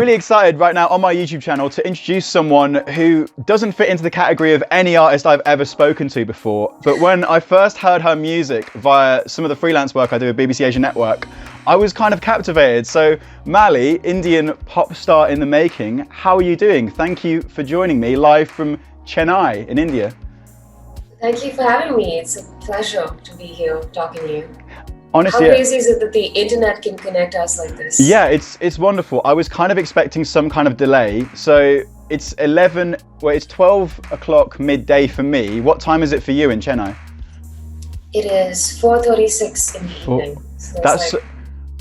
really excited right now on my YouTube channel to introduce someone who doesn't fit into the category of any artist I've ever spoken to before. But when I first heard her music via some of the freelance work I do with BBC Asia Network, I was kind of captivated. So Mali, Indian pop star in the making, how are you doing? Thank you for joining me live from Chennai in India. Thank you for having me. It's a pleasure to be here talking to you. Honestly, how crazy is it that the internet can connect us like this? Yeah, it's wonderful. I was kind of expecting some kind of delay. So it's 12 o'clock midday for me. What time is it for you in Chennai? It is 4:36 in the evening. So that's like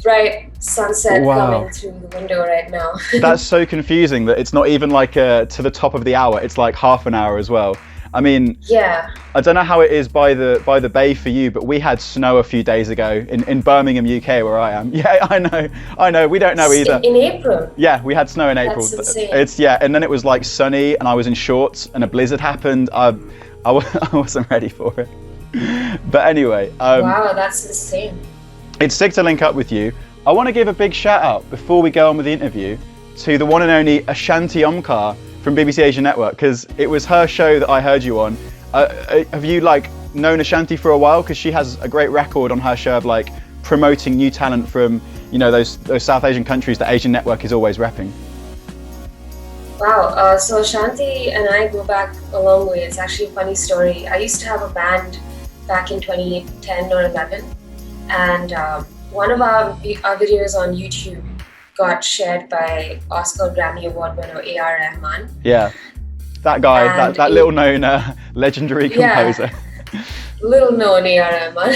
bright sunset coming through the window right now. That's so confusing that it's not even like to the top of the hour. It's like half an hour as well. I mean, yeah. I don't know how it is by the bay for you, but we had snow a few days ago in Birmingham, UK, where I am. Yeah, I know. We don't know either. In April. Yeah, we had snow in April. That's insane. And then it was like sunny, and I was in shorts, and a blizzard happened. I wasn't ready for it. But anyway. Wow, that's insane. It's sick to link up with you. I want to give a big shout out before we go on with the interview to the one and only Ashanti Omkar from BBC Asia Network, because it was her show that I heard you on. Have you known Ashanti for a while? Because she has a great record on her show of promoting new talent from those South Asian countries that Asian Network is always repping. Wow, so Ashanti and I go back a long way. It's actually a funny story. I used to have a band back in 2010 or 11, and one of our videos on YouTube got shared by Oscar Grammy Award winner A.R. Rahman. Yeah, that guy, that little known legendary composer. Yeah, little known A.R. Rahman.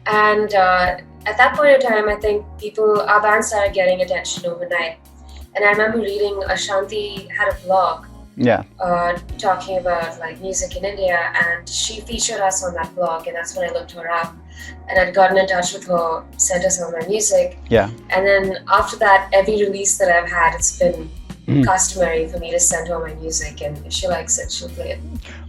And at that point in time, I think our band started getting attention overnight. And I remember reading Ashanti had a blog talking about music in India, and she featured us on that blog, and that's when I looked her up. And I'd gotten in touch with her, sent her some of my music. Yeah. And then after that, every release that I've had, it's been customary for me to send her my music, and if she likes it, she'll play it.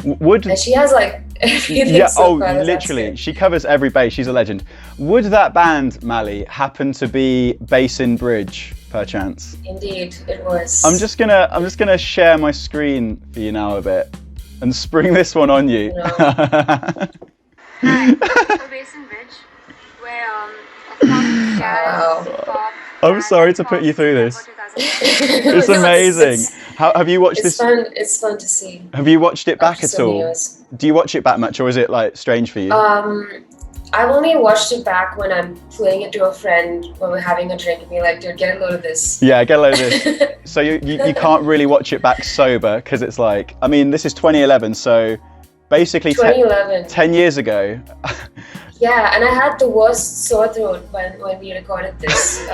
And she has everything. Yeah, so far, literally. She covers every base. She's a legend. Would that band, Mali, happen to be Basin Bridge, perchance? Indeed, it was. I'm just gonna share my screen for you now a bit and spring this one on you. Hi, for Basin Bridge, where I'm sorry to put you through this. It's amazing. Have you watched this? It's fun to see. Have you watched it back at all? Years. Do you watch it back much, or is it strange for you? I've only watched it back when I'm playing it to a friend when we're having a drink and be like, dude, get a load of this. Yeah, get a load of this. So you can't really watch it back sober, because it's this is 2011, so basically 10 years ago. Yeah, and I had the worst sore throat when we recorded this.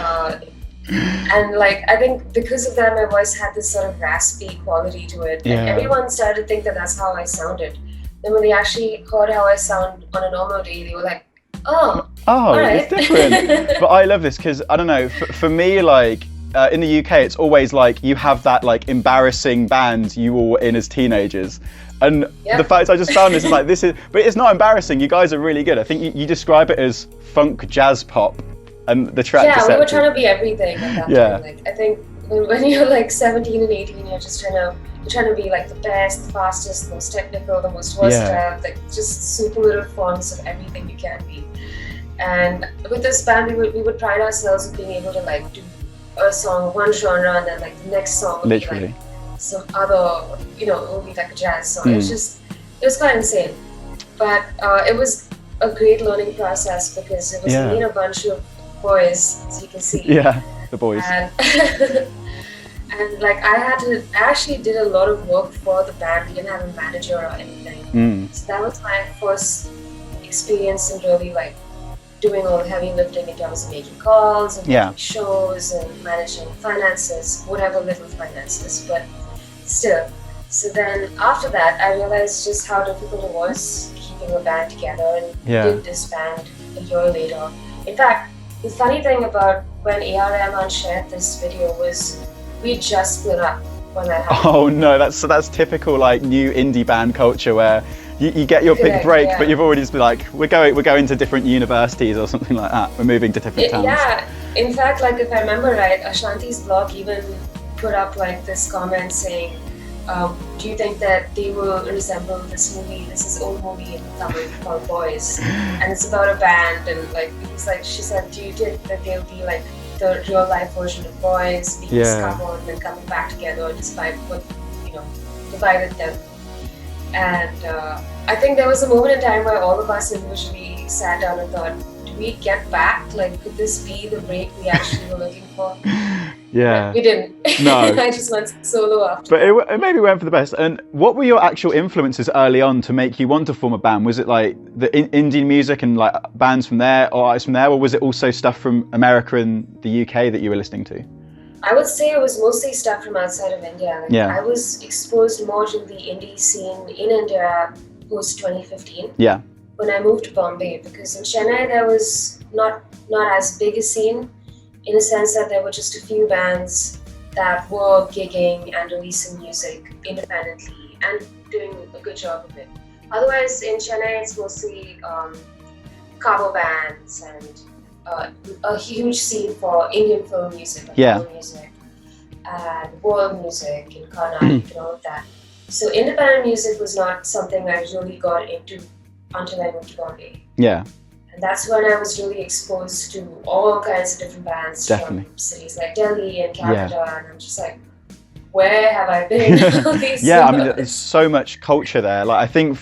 And I think because of that, my voice had this sort of raspy quality to it. Yeah. And everyone started to think that that's how I sounded. Then when they actually heard how I sound on a normal day, they were like, oh, all right. It's different. But I love this because, I don't know, for me, in the UK, it's always you have that embarrassing band you were in as teenagers. And the fact I just found this is but it's not embarrassing. You guys are really good. I think you describe it as funk jazz pop, and the track. Yeah, we were trying to be everything at that time. I think when you're 17 and 18, you're just trying to be the best, the fastest, the most technical, the most versatile, just superlative forms of everything you can be. And with this band, we would pride ourselves in being able to do a song, one genre, and then the next song would be some other, it would be a jazz song. It was quite insane. But it was a great learning process because it was me and a bunch of boys, as you can see. Yeah, the boys. And, and I actually did a lot of work for the band. We didn't have a manager or anything. So that was my first experience in really doing all the heavy lifting in terms of making calls and making shows and managing finances, whatever little finances, but still. So then after that, I realized just how difficult it was keeping a band together, and did this band a year later. In fact, the funny thing about when A.R. Rahman shared this video was we just split up when that happened. Oh no, that's typical new indie band culture where you get your big break, but you've already just been we're going to different universities or something like that. We're moving to different towns. Yeah, in fact, if I remember right, Ashanti's blog even put up like this comment saying, do you think that they will resemble this movie? This is old movie in Tamil called Boys, and it's about a band. And like she said, do you think that they'll be like the real life version of Boys, being discovered and then coming back together despite what divided them? And I think there was a moment in time where all of us individually sat down and thought, do we get back? Like, could this be the break we actually were looking for? Yeah. But we didn't. No. I just went solo after. But it maybe went for the best. And what were your actual influences early on to make you want to form a band? Was it like the Indian music and like bands from there or artists from there, or was it also stuff from America and the UK that you were listening to? I would say it was mostly stuff from outside of India. Like, yeah. I was exposed more to the indie scene in India post 2015. Yeah. When I moved to Bombay, because in Chennai there was not as big a scene, in a sense that there were just a few bands that were gigging and releasing music independently and doing a good job of it. Otherwise, in Chennai, it's mostly cover bands and a huge scene for Indian film music, like film music, and world music and Carnatic and all of that. So independent music was not something I really got into until I moved to Bombay. Yeah. And that's when I was really exposed to all kinds of different bands from cities like Delhi and Calcutta, and I'm just like, where have I been? Yeah, I mean, there's so much culture there. Like, I think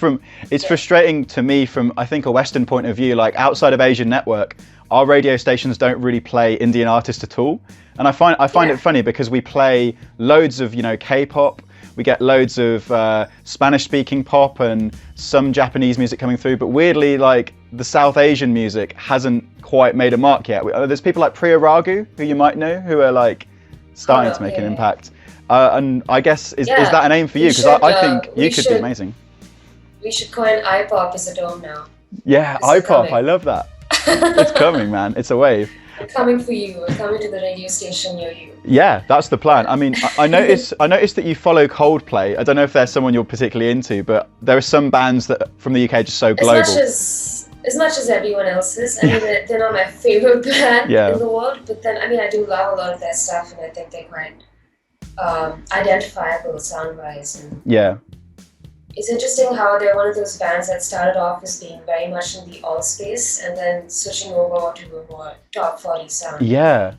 it's frustrating to me from, I think, a Western point of view, like outside of Asian network, our radio stations don't really play Indian artists at all. And I find it funny because we play loads of, K-pop, we get loads of Spanish-speaking pop and some Japanese music coming through, but weirdly, like, the South Asian music hasn't quite made a mark yet. There's people like Priya Ragu, who you might know, who are like starting to make an impact. And I guess, is that an aim for you? Because I think you could be amazing. We should coin iPop as a term now. Yeah, iPop, I love that. It's coming, man. It's a wave. We're coming for you. We're coming to the radio station near you. Yeah, that's the plan. I mean, I noticed that you follow Coldplay. I don't know if there's someone you're particularly into, but there are some bands that from the UK just so global. As much as everyone else's. I mean, they're not my favorite band in the world, but then, I mean, I do love a lot of their stuff, and I think they're quite identifiable sound-wise. And it's interesting how they're one of those bands that started off as being very much in the alt space and then switching over to a more top 40 sound. Yeah.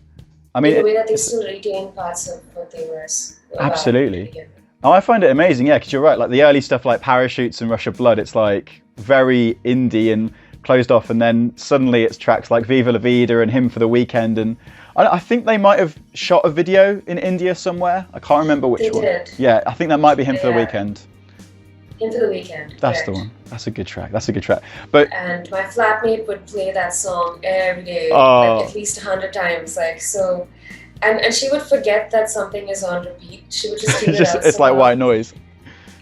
I mean, in the way that they still retain parts of what they were. Absolutely. Oh, I find it amazing, because you're right. Like the early stuff like Parachutes and Rush of Blood, it's like very indie and closed off, and then suddenly it's tracks like Viva La Vida and Hymn for the Weekend, and I think they might have shot a video in India somewhere. I can't remember which one. Did. Yeah, I think that might be Hymn for the Weekend. Hymn for the Weekend. That's the one. That's a good track. And my flatmate would play that song every day, like at least 100 times. Like so, and she would forget that something is on repeat. She would just leave it out. It's like white noise.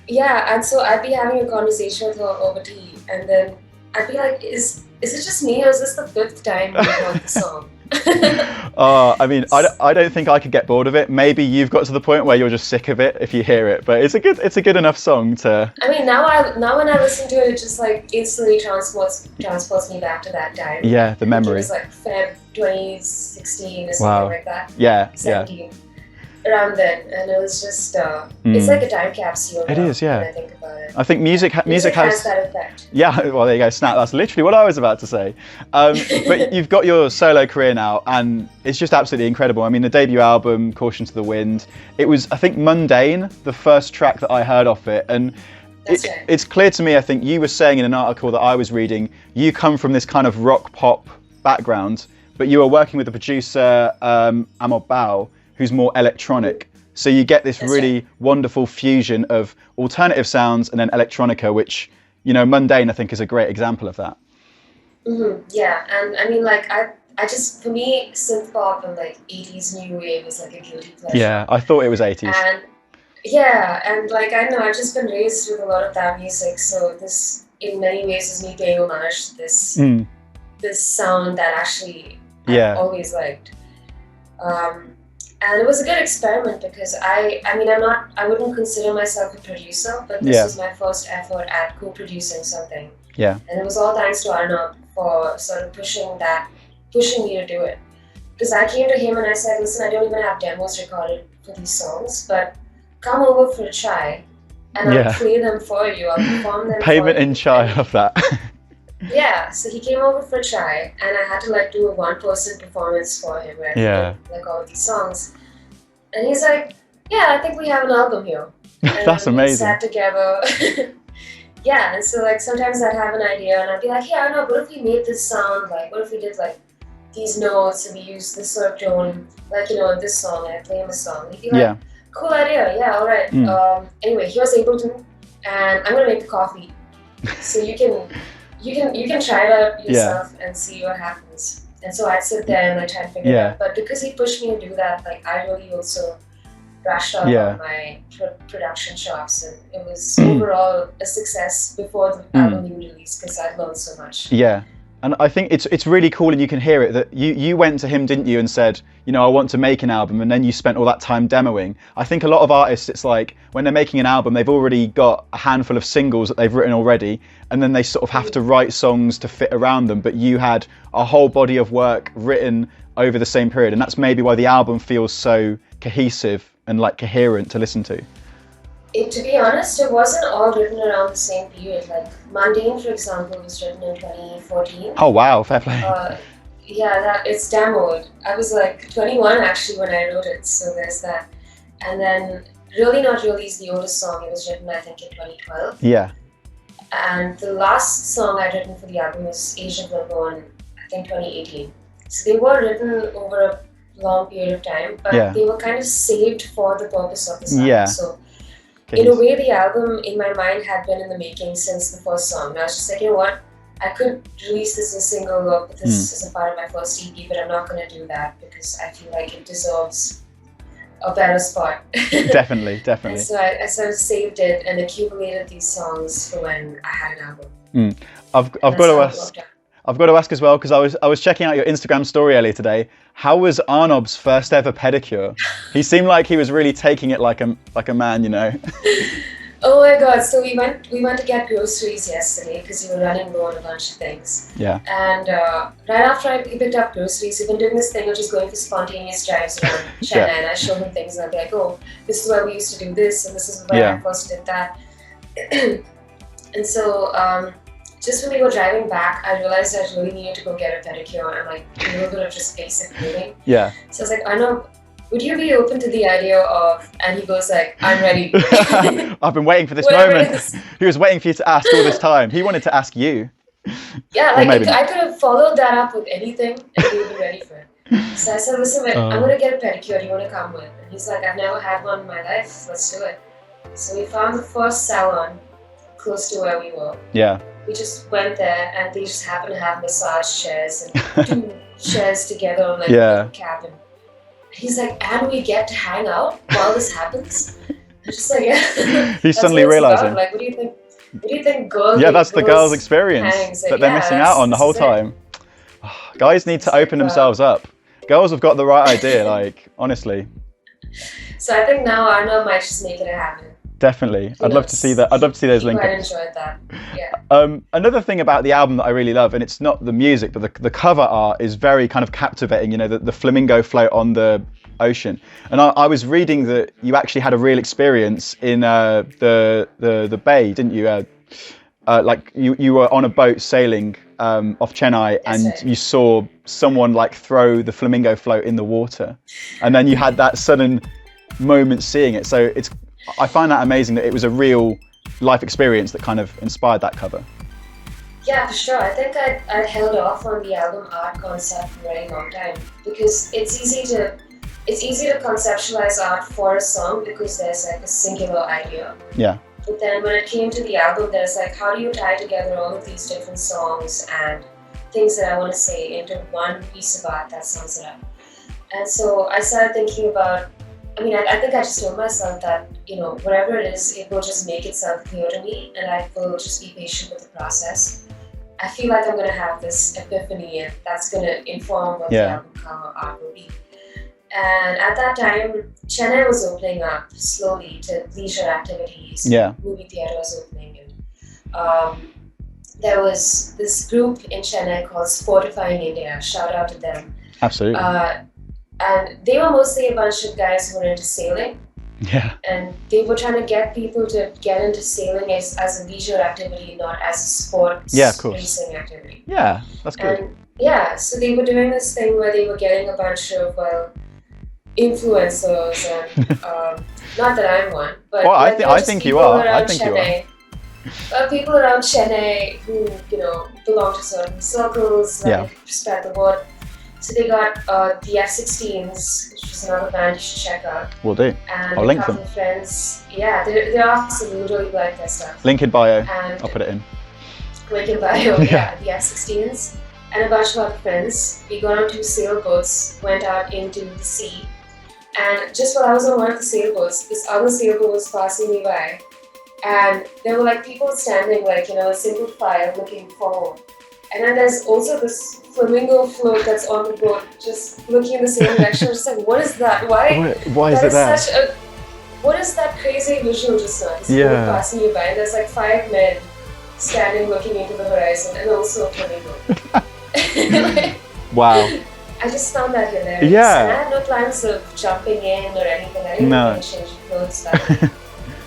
Yeah, and so I'd be having a conversation with her over tea, and then I'd be like, is it just me, or is this the 5th time you heard the song? I mean, I don't think I could get bored of it. Maybe you've got to the point where you're just sick of it if you hear it, but it's a good enough song to. I mean, now when I listen to it, it just like instantly transports me back to that time. Yeah, the memory. It was like Feb 2016 or something like that. Yeah, 17. Around then, and it was just it's like a time capsule. It is, yeah. When I think about it. I think music has that effect. Yeah, well, there you go, snap. That's literally what I was about to say. But you've got your solo career now, and it's just absolutely incredible. I mean, the debut album, Caution to the Wind, it was, I think, Mundane, the first track that I heard off it, and it's clear to me. I think you were saying in an article that I was reading, you come from this kind of rock pop background, but you were working with the producer Amod Bao, who's more electronic. So you get this really wonderful fusion of alternative sounds and then electronica, which, Mundane, I think, is a great example of that. Mm-hmm. Yeah, and I mean, like, I just, for me, synth pop and like 80s new wave is like a guilty pleasure. Yeah, I thought it was 80s. And like, I know, I've just been raised with a lot of that music, so this, in many ways, is me paying homage to this sound that actually I've always liked. And it was a good experiment because I wouldn't consider myself a producer, but this was my first effort at co-producing something. Yeah. And it was all thanks to Arnab for sort of pushing me to do it. Because I came to him and I said, listen, I don't even have demos recorded for these songs, but come over for a chai and I'll play them for you, I'll perform them Payment for you. in chai of that. Yeah, so he came over for a chai and I had to like do a one-person performance for him where he did like all of these songs. And he's like, yeah, I think we have an album here. And that's amazing. We sat together. Yeah, and so like sometimes I'd have an idea and I'd be like, hey, I don't know, what if we made this sound, like what if we did like these notes and we use this sort of tone, like, you know, in this song, and I play him a song. And he'd be like, cool idea, yeah, all right. Anyway, he was able to, and I'm gonna make the coffee. So you can try it out yourself and see what happens. And so I'd sit there and I try and figure it out. But because he pushed me to do that, like I really also brushed up on my production chops, and it was overall a success before the album being released because I'd learned so much. Yeah. And I think it's really cool, and you can hear it, that you went to him, didn't you, and said, you know, I want to make an album, and then you spent all that time demoing. I think a lot of artists, it's like when they're making an album, they've already got a handful of singles that they've written already, and then they sort of have to write songs to fit around them. But you had a whole body of work written over the same period, and that's maybe why the album feels so cohesive and like coherent to listen to. To be honest, it wasn't all written around the same period. Like Mundane, for example, was written in 2014. Oh wow, fair play. Yeah, it's demoed. I was like 21 actually when I wrote it, so there's that. And then Really Not Really is the oldest song. It was written, I think, in 2012. Yeah. And the last song I'd written for the album was Age of Limbo in, I think, 2018. So they were written over a long period of time, but they were kind of saved for the purpose of this album. Yeah. So in a way, the album in my mind had been in the making since the first song. And I was just like, you know what? I could release this as a single or put this as a part of my first EP, but I'm not going to do that because I feel like it deserves a better spot. Definitely. And so I sort of saved it and accumulated these songs for when I had an album. I've got to ask as well, because I was checking out your Instagram story earlier today. How was Arnob's first ever pedicure? He seemed like he was really taking it like a man, you know. Oh my god! So we went to get groceries yesterday because we were running low on a bunch of things. Yeah. And right after we picked up groceries, we've been doing this thing of just going for spontaneous drives around Chennai, and I show him things and I'll be like, oh, this is where we used to do this, and this is where I first did that. And so just when we were driving back, I realized I really needed to go get a pedicure and like a little bit of just basic grooming. Yeah. So I was like, Arnob, would you be open to the idea of, and he goes like, I'm ready. I've been waiting for this moment. He was waiting for you to ask all this time. He wanted to ask you. Yeah, like I could have followed that up with anything and he would be ready for it. So I said, listen, I'm going to get a pedicure. Do you want to come with? And he's like, I've never had one in my life. Let's do it. So we found the first salon close to where we were. Yeah. We just went there and they just happened to have massage chairs and 2 chairs together on like a cabin. He's like, and we get to hang out while this happens? I'm just like, yeah. He's suddenly realizing. Like, what do you think girls? Yeah, that's the girls' experience that they're missing out on the whole time. Guys need to open themselves up. Girls have got the right idea, like, honestly. So I think now Arnav might just make it a habit. Definitely. I'd love to see that. I'd love to see those links. I enjoyed that. Yeah. Another thing about the album that I really love, and it's not the music, but the cover art is very kind of captivating. You know, the flamingo float on the ocean. And I was reading that you actually had a real experience in the bay, didn't you? Like you were on a boat sailing off Chennai, and you saw someone like throw the flamingo float in the water, and then you had that sudden moment seeing it. So I find that amazing that it was a real life experience that kind of inspired that cover. Yeah, for sure. I think I held off on the album art concept for a very long time because it's easy to conceptualize art for a song because there's like a singular idea. Yeah. But then when it came to the album, there's like, how do you tie together all of these different songs and things that I want to say into one piece of art that sums it up? And so I started thinking about, I think I just told myself that, whatever it is, it will just make itself clear to me and I will just be patient with the process. I feel like I'm going to have this epiphany and that's going to inform what the album cover art will be. And at that time, Chennai was opening up slowly to leisure activities. Movie theaters opening. And there was this group in Chennai called Fortifying India. Shout out to them. Absolutely. And they were mostly a bunch of guys who were into sailing. Yeah. And they were trying to get people to get into sailing as a leisure activity, not as a sports racing activity. Yeah, that's good. And yeah, so they were doing this thing where they were getting a bunch of influencers and not that I'm one, but well, I think you are. I think Chennai, you are. People around Chennai who belong to certain circles, spread the word. So they got the F-16s, which is another band you should check out. Will do. And I'll link them. Of friends. Yeah, they're awesome. You really like their stuff. Link in bio. And I'll put it in. Link in bio, yeah. The F-16s. And a bunch of other friends. We got on 2 sailboats, went out into the sea. And just while I was on one of the sailboats, this other sailboat was passing me by. And there were like people standing a single file looking forward. And then there's also this flamingo float that's on the boat, just looking in the same direction. I'm just like, what is that? Why is it there? What is that crazy visual just now? This boat passing you by, and there's like 5 men standing looking into the horizon, and also a flamingo. Wow. I just found that hilarious. Yeah. And I had no plans of jumping in or anything. I didn't even change clothes back then.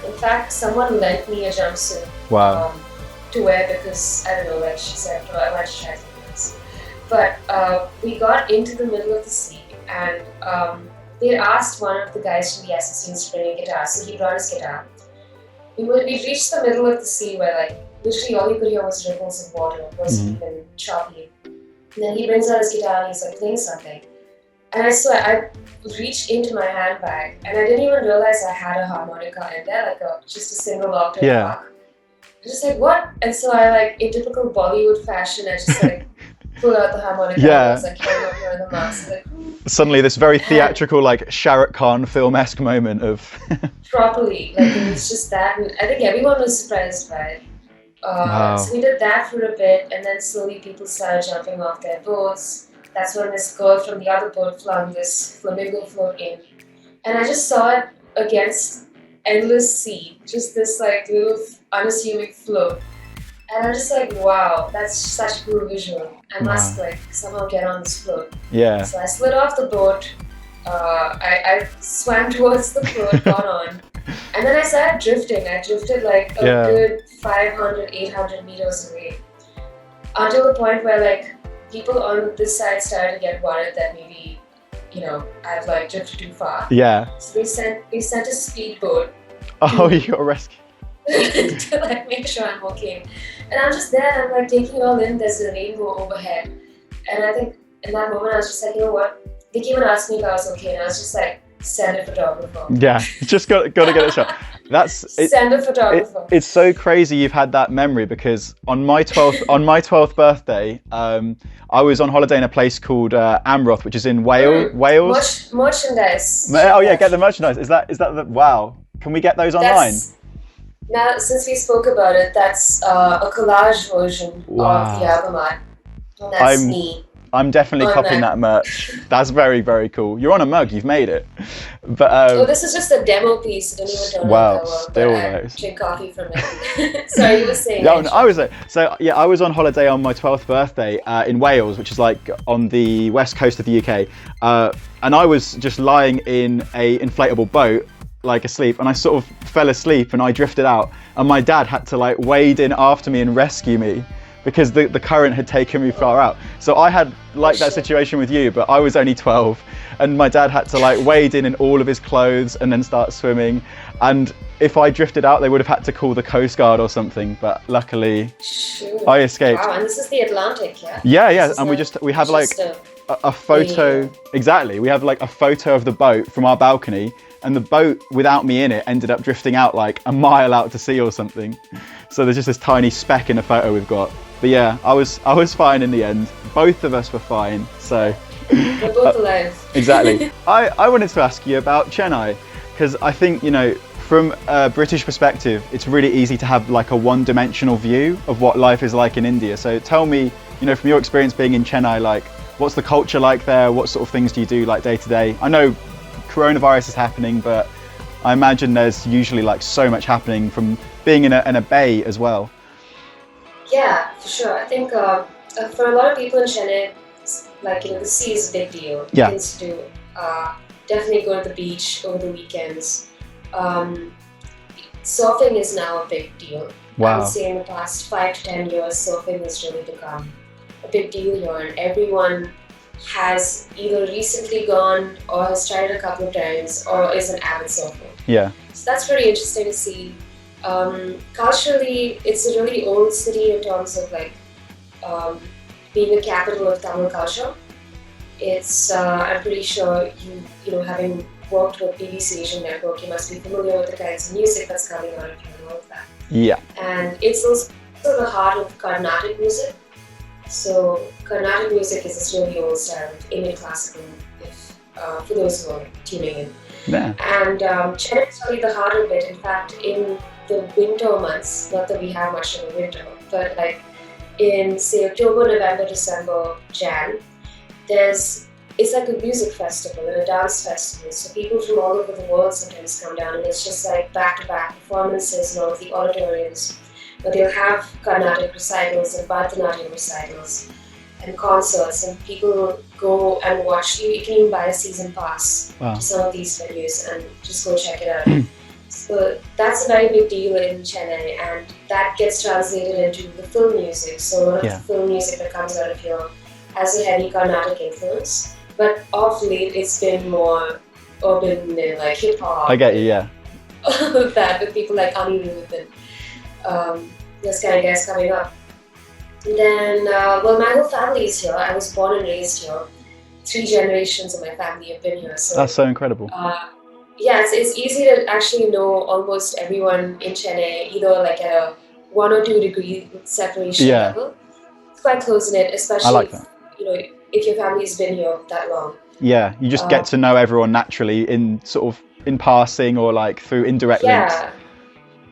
In fact, someone lent me a jumpsuit. Wow. To wear because, I don't know, like she said, I want to try something else. But we got into the middle of the sea and they asked one of the guys from the F-16s to bring a guitar, so he brought his guitar. We reached the middle of the sea where literally all you could hear was ripples of water. It wasn't even choppy. And then he brings out his guitar and he's like playing something. And I swear, I reached into my handbag and I didn't even realize I had a harmonica in there, just a single octave mark. I was just like, what? And so I in typical Bollywood fashion, I just pulled out the harmonica and I was like, held over the mask. Suddenly this very theatrical, Shah Rukh Khan film-esque moment of... Properly. It was just that. And I think everyone was surprised by it. Wow. So we did that for a bit and then slowly people started jumping off their boats. That's when this girl from the other boat flung this flamingo float in. And I just saw it against endless sea. Just this little unassuming float. And I'm just like, wow, that's such a cool visual. I must somehow get on this float. Yeah. So I slid off the boat. I swam towards the float, got on. And then I started drifting. I drifted a good 500, 800 meters away. Until the point where people on this side started to get worried that maybe, I've drifted too far. Yeah. So they sent a speedboat. Oh, you got rescued. to make sure I'm okay. And I'm just there, I'm taking it all in, there's a rainbow overhead. And I think in that moment I was just like, you know what? They came and asked me if I was okay, and I was just like, send a photographer. Yeah, just got to get a shot. Send a photographer. It's so crazy you've had that memory because on my 12th birthday, I was on holiday in a place called Amroth, which is in Wales. Merchandise. Oh yeah, get the merchandise. Is that the wow? Can we get those online? Now, since we spoke about it, that's a collage version of the album art. And that's me. I'm definitely copying that merch. That's very, very cool. You're on a mug, you've made it. But this is just a demo piece. Don't even tell me wow, still nice. Drink coffee from it. Sorry, you were saying. Yeah, I was on holiday on my 12th birthday in Wales, which is on the west coast of the UK. And I was just lying in a inflatable boat, asleep, and I sort of fell asleep and I drifted out. And my dad had to wade in after me and rescue me, because the current had taken me far out. So I had that situation with you, but I was only 12 and my dad had to wade in all of his clothes and then start swimming. And if I drifted out, they would have had to call the Coast Guard or something, but luckily I escaped. Wow, and this is the Atlantic, yeah? Yeah, and we have a photo, exactly. We have a photo of the boat from our balcony, and the boat without me in it ended up drifting out a mile out to sea or something. So there's just this tiny speck in a photo we've got. But yeah, I was fine in the end. Both of us were fine, so. We're both alive. Exactly. I wanted to ask you about Chennai, because I think, from a British perspective, it's really easy to have a one-dimensional view of what life is like in India. So tell me, from your experience being in Chennai, what's the culture like there? What sort of things do you do day to day? I know coronavirus is happening, but I imagine there's usually so much happening from being in a bay as well. Yeah, for sure. I think for a lot of people in Chennai, the sea is a big deal. Yeah. Things to do. Definitely go to the beach over the weekends. Surfing is now a big deal. I would Wow. say in the past 5 to 10 years, surfing has really become a big deal here, and everyone has either recently gone or has tried it a couple of times or is an avid surfer. Yeah. So that's pretty interesting to see. Culturally, it's a really old city in terms of like being a capital of Tamil culture. It's I'm pretty sure you know, having worked with BBC Asian Network, you must be familiar with the kinds of music that's coming out of here and all of that. Yeah. And it's also the heart of Carnatic music. So Carnatic music is this really old style of Indian classical, if, for those who are tuning in. Yeah. And Chennai is really the heart of it. In fact, in the winter months, not that we have much of a winter, but like in say October, November, December, Jan, it's like a music festival and a dance festival. So people from all over the world sometimes come down, and it's just like back-to-back performances in all of the auditoriums. But they'll have Carnatic recitals and Bharatanatyam recitals and concerts, and people go and watch. You can even buy a season pass to some of these venues and just go check it out. So that's a very big deal in Chennai, and that gets translated into the film music. So a lot of the film music that comes out of here has a heavy Carnatic influence, but of late it's been more urban and like hip hop. I get you, yeah. That with people like Anirudh and this kind of guys coming up. And then, well, my whole family is here. I was born and raised here. 3 generations of my family have been here. So that's so incredible. Yeah, it's easy to actually know almost everyone in Chennai, either like at a 1 or 2 degree separation level. It's quite close knit, especially I like that. You know, if your family's been here that long. Yeah, you just get to know everyone naturally in sort of in passing or like through indirect links.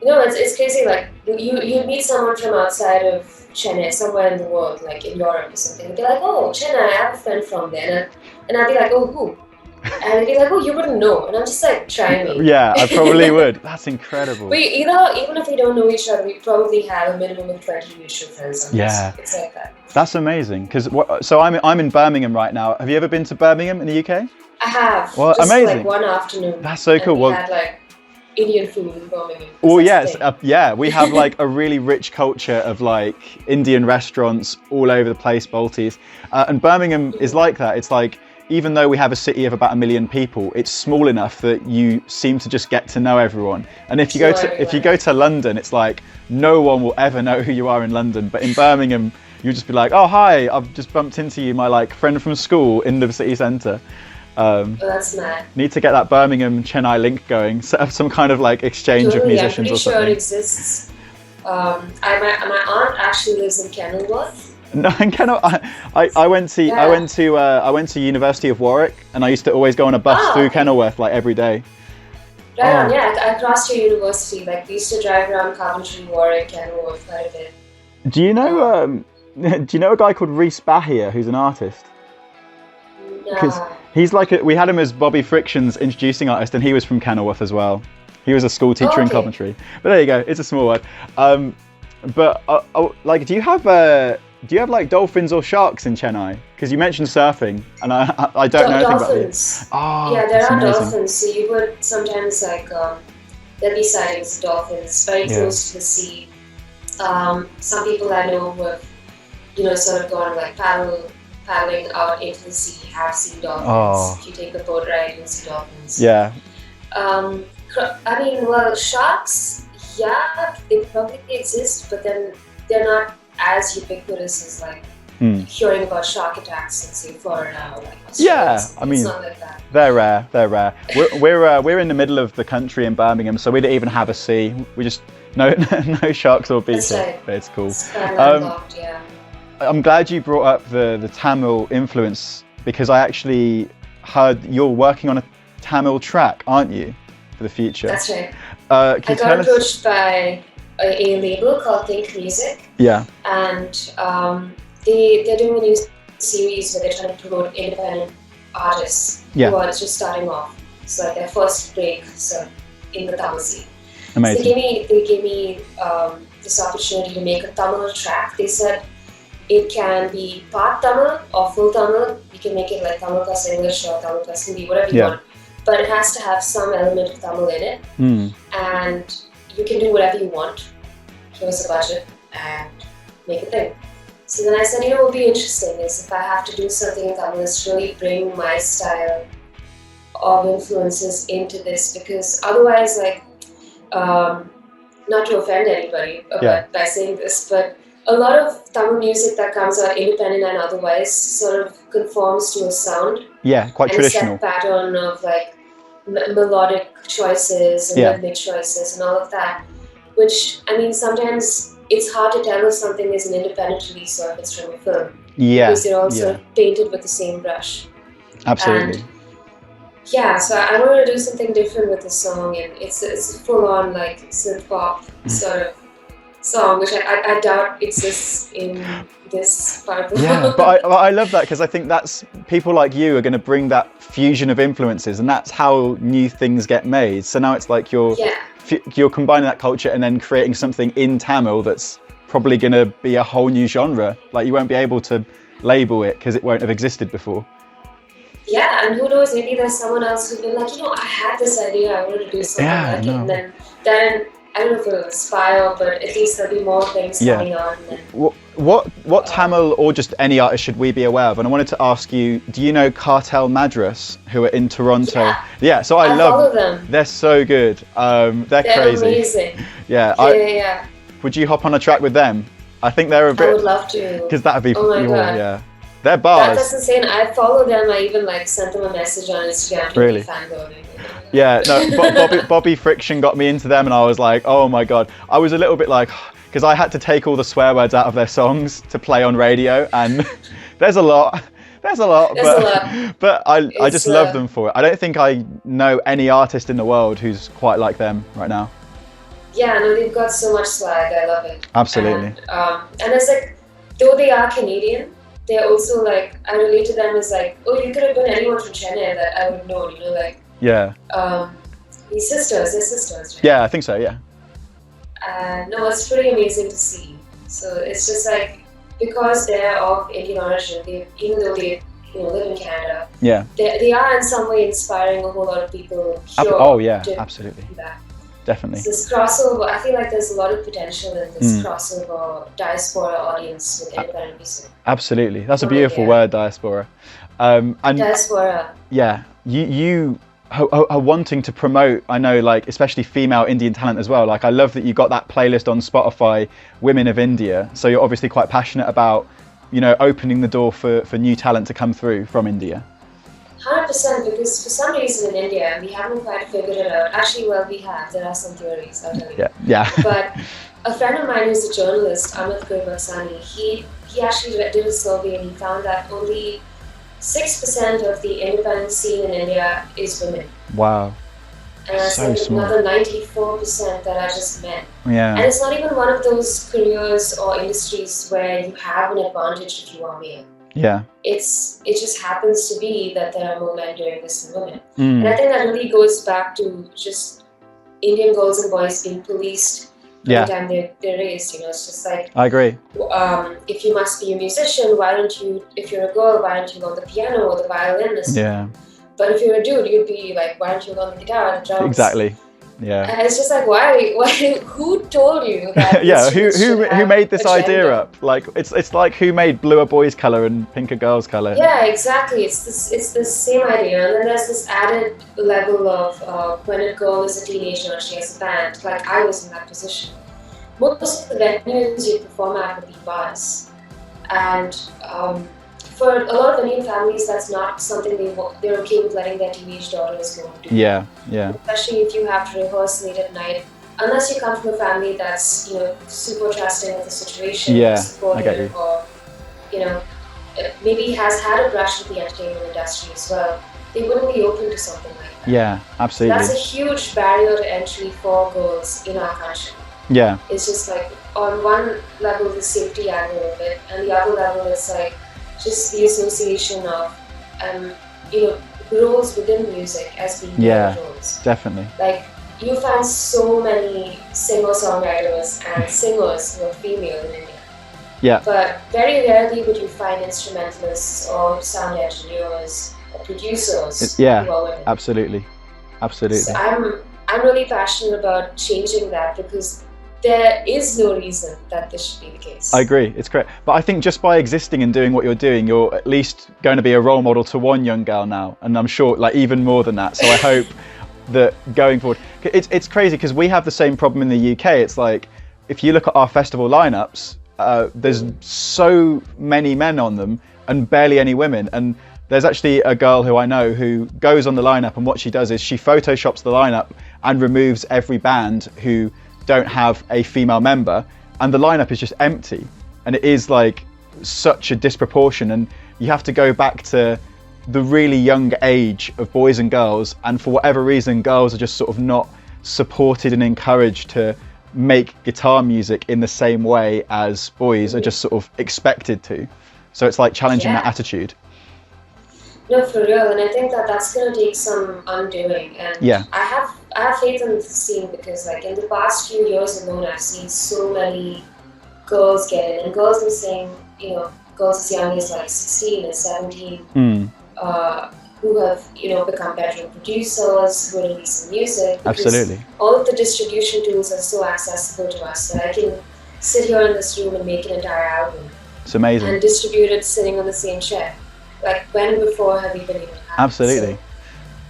You know, it's crazy. Like you meet someone from outside of Chennai, somewhere in the world, like in Europe or something. And they're like, "Oh, Chennai, I have a friend from there," and I'd be like, "Oh, who?" And they'd be like, "Oh, you wouldn't know," and I'm just like, "Try me." Yeah, I probably would. That's incredible. Even if we don't know each other, we probably have a minimum of 20 mutual friends. Yeah, it's like that. That's amazing. Because so I'm in Birmingham right now. Have you ever been to Birmingham in the UK? I have. Well, just amazing. Like one afternoon. That's so cool. We had like Indian food in Birmingham. Oh yes, yeah. We have like a really rich culture of like Indian restaurants all over the place, Baltis, and Birmingham is like that. It's like even though we have a city of about 1 million people, it's small enough that you seem to just get to know everyone. And if you go to London, it's like no one will ever know who you are in London. But in Birmingham, you'll just be like, "Oh hi, I've just bumped into you, my like friend from school in the city centre." That's mad. Need to get that Birmingham Chennai link going. Set up some kind of like exchange of musicians or something. I'm pretty sure it exists. My aunt actually lives in Kenilworth. No, in Kenilworth. I went to University of Warwick, and I used to always go on a bus through Kenilworth like every day. Right on, yeah. I crossed your university. Like we used to drive around Coventry, Warwick, Kenilworth quite a bit. Do you know? Do you know a guy called Rhys Bahia who's an artist? Because he's like we had him as Bobby Friction's introducing artist, and he was from Kenilworth as well. He was a school teacher in Coventry. But there you go. It's a small word. But like, do you have like dolphins or sharks in Chennai? Because you mentioned surfing, and I don't know anything about this. Oh, yeah, there are amazing. dolphins. So you would sometimes like there'd be sightings of dolphins very close to the sea. Some people I know who have sort of gone like paddling out into the sea have seen dolphins. If you take the boat ride, you'll see dolphins. Yeah. I mean, well, sharks, yeah, they probably exist, but then they're not as ubiquitous as like hearing about shark attacks in say Florida or like Australia. I mean, it's not like that. They're rare. We're in the middle of the country in Birmingham, so we don't even have a sea. We just no sharks or beaches. Right. But it's cool. It's kind of landlocked, yeah. I'm glad you brought up the Tamil influence, because I actually heard you're working on a Tamil track, aren't you, for the future? That's right. I got approached by a label called Think Music. Yeah. And they're doing a new series where they're trying to promote independent artists who are just starting off. So like their first break in the Tamil scene. Amazing. So they gave me this opportunity to make a Tamil track. They said, it can be part Tamil or full Tamil. You can make it like Tamil plus English or Tamil plus Hindi, whatever you want. But it has to have some element of Tamil in it. And you can do whatever you want. Here's a budget and make a thing. So then I said, what would be interesting is if I have to do something in Tamil, is really bring my style of influences into this, because otherwise, like, not to offend anybody by saying this, but a lot of Tamil music that comes out independent and otherwise sort of conforms to a sound. Yeah, quite traditional. A set pattern of like melodic choices and rhythmic choices and all of that. Which, I mean, sometimes it's hard to tell if something is an independent release or if it's from a film. Yeah. Because they're all sort of painted with the same brush. Absolutely. And so I wanted to do something different with the song, and it's a full-on like synth pop sort of song, which I doubt exists in this part of the world. Yeah, but I love that, because I think that's people like you are going to bring that fusion of influences, and that's how new things get made. So now it's like you're combining that culture and then creating something in Tamil that's probably going to be a whole new genre. Like you won't be able to label it because it won't have existed before. Yeah, and who knows, maybe there's someone else who's been like, I had this idea, I wanted to do something like it, and then I don't know if it'll inspire, but at least there'll be more things coming on. What Tamil or just any artist should we be aware of? And I wanted to ask you, do you know Cartel Madras, who are in Toronto? Yeah, so I love follow them. They're so good. They're crazy. Amazing. Yeah. Would you hop on a track with them? I think they're a bit. I would love to. Because that'd be. Oh my God. Yeah. They're bars. That's insane. I follow them. I even sent them a message on Instagram. Really? Yeah, no, Bobby Friction got me into them, and I was like, oh my God. I was a little bit like, because I had to take all the swear words out of their songs to play on radio, and there's a lot. But I just love them for it. I don't think I know any artist in the world who's quite like them right now. Yeah, no, they've got so much swag. I love it. Absolutely. And it's like, though they are Canadian, they're also like, I relate to them as like, oh, you could have been anyone from Chennai that I would know, Yeah. They're sisters, right? Yeah, I think so, yeah. No, it's pretty amazing to see. So it's just like, because they're of Indian origin, even though they live in Canada, they are in some way inspiring a whole lot of people here. Oh yeah, absolutely. Definitely. This crossover, I feel like there's a lot of potential in this crossover diaspora audience with independent music. Absolutely, that's a beautiful word, diaspora. And diaspora. Yeah, you are wanting to promote, I know, like especially female Indian talent as well. Like I love that you got that playlist on Spotify, Women of India. So you're obviously quite passionate about, opening the door for new talent to come through from India. 100%, because for some reason in India, we haven't quite figured it out. Actually, well, we have. There are some theories, I'll tell you. Yeah. But a friend of mine who's a journalist, Amit Gurbaksani, he actually did a survey and he found that only 6% of the independent scene in India is women. Wow. And I think another 94% that are just men. Yeah. And it's not even one of those careers or industries where you have an advantage if you are male. Yeah. It just happens to be that there are more men doing this than women. And I think that really goes back to just Indian girls and boys being policed every time they're raised. It's just like, I agree. If you must be a musician, why don't you, if you're a girl, why don't you learn the piano or the violin or something? Yeah. But if you're a dude, you'd be like, why don't you learn the guitar or the drums? Exactly. Yeah. And it's just like, why? Who told you that? Yeah. Who made this idea up? Like, it's like who made blue a boy's color and pink a girl's color? Yeah, exactly. It's the same idea, and then there's this added level of when a girl is a teenager and she has a band. Like I was in that position. Most of the venues you perform at would be bars, and for a lot of Indian families, that's not something they're okay with letting their teenage daughters go and do. Yeah. Especially if you have to rehearse late at night, unless you come from a family that's super trusting of the situation, supportive, or maybe has had a brush with the entertainment industry as well. They wouldn't be open to something like that. Yeah, absolutely. So that's a huge barrier to entry for girls in our country. Yeah. It's just like on one level the safety angle of it, and the other level is like just the association of roles within music as being roles. Definitely. Like you find so many singer-songwriters and singers who are female in India. Yeah. But very rarely would you find instrumentalists or sound engineers or producers who are women. Absolutely. So I'm really passionate about changing that, because there is no reason that this should be the case. I agree, it's great. But I think just by existing and doing what you're doing, you're at least going to be a role model to one young girl now, and I'm sure like even more than that. So I hope that going forward, it's crazy because we have the same problem in the UK. It's like, if you look at our festival lineups, there's so many men on them and barely any women. And there's actually a girl who I know who goes on the lineup, and what she does is she photoshops the lineup and removes every band who don't have a female member, and the lineup is just empty. And it is like such a disproportion, and you have to go back to the really young age of boys and girls, and for whatever reason girls are just sort of not supported and encouraged to make guitar music in the same way as boys are just sort of expected to. So it's like challenging that attitude. No, for real, and I think that that's going to take some undoing. And I have faith in the scene, because like in the past few years alone, I've seen so many girls get in, and girls I'm saying, you know, girls as young as like 16 and 17, who have, you know, become bedroom producers, who are releasing music. Absolutely. All of the distribution tools are so accessible to us that I can sit here in this room and make an entire album. It's amazing. And distribute it sitting on the same chair. Like, when before have we been able to have Absolutely.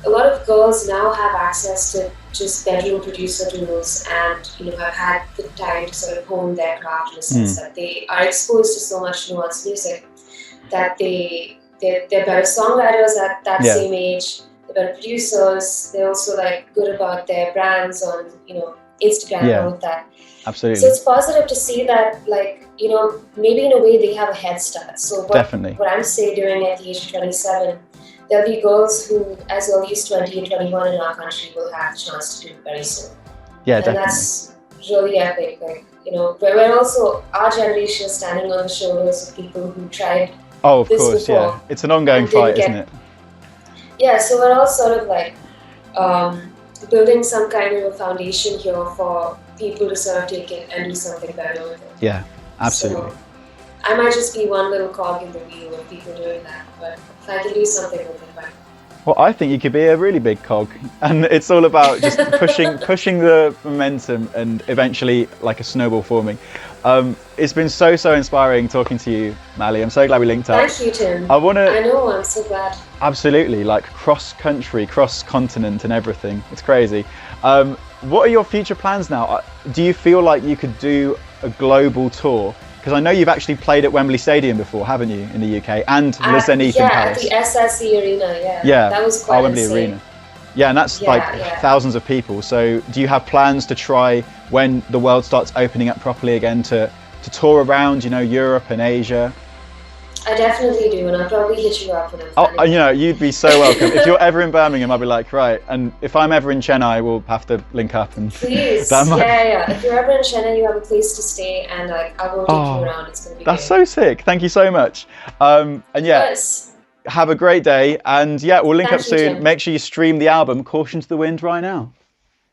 So, a lot of girls now have access to just bedroom producer tools, and you know, have had the time to sort of hone their craft in a sense that they are exposed to so much nuanced music that they're better songwriters at that same age. They're better producers. They're also like good about their brands on, you know, Instagram and all of that. Absolutely. So it's positive to see that, like, you know, maybe in a way they have a head start. So what I'm saying, doing at the age of 27, there'll be girls who, as early as 20 and 21 in our country, will have a chance to do it very soon. Yeah, and definitely. That's really epic. Like, you know, we're also, our generation is standing on the shoulders of people who tried. Oh, of course, yeah. It's an ongoing fight, isn't it? Yeah, so we're all sort of like building some kind of a foundation here for people to sort of take it and do something better with it. Yeah, absolutely. So I might just be one little cog in the wheel of people doing that, but if I can do something with it, fine. Well, I think you could be a really big cog, and it's all about just pushing the momentum, and eventually like a snowball forming. It's been so inspiring talking to you, Mali. I'm so glad we linked up. Thank you, Tim. I know, I'm so glad. Absolutely, like cross country, cross continent and everything. It's crazy. What are your future plans now? Do you feel like you could do a global tour? Because I know you've actually played at Wembley Stadium before, haven't you, in the UK, and Le Zénith in Paris. Yeah, at the SSE Arena, yeah. That was quite Wembley insane. Arena. Yeah, and that's thousands of people. So do you have plans to try, when the world starts opening up properly again, to tour around, you know, Europe and Asia? I definitely do, and I'll probably hit you up when I'm Oh, you know, you'd be so welcome. If you're ever in Birmingham, I'll be like, right. And if I'm ever in Chennai, we'll have to link up. And please, yeah. If you're ever in Chennai, you have a place to stay, and like I will take you around. It's gonna be that's great. so sick. Thank you so much. And have a great day. And yeah, we'll link up soon. Tim. Make sure you stream the album Caution to the Wind right now.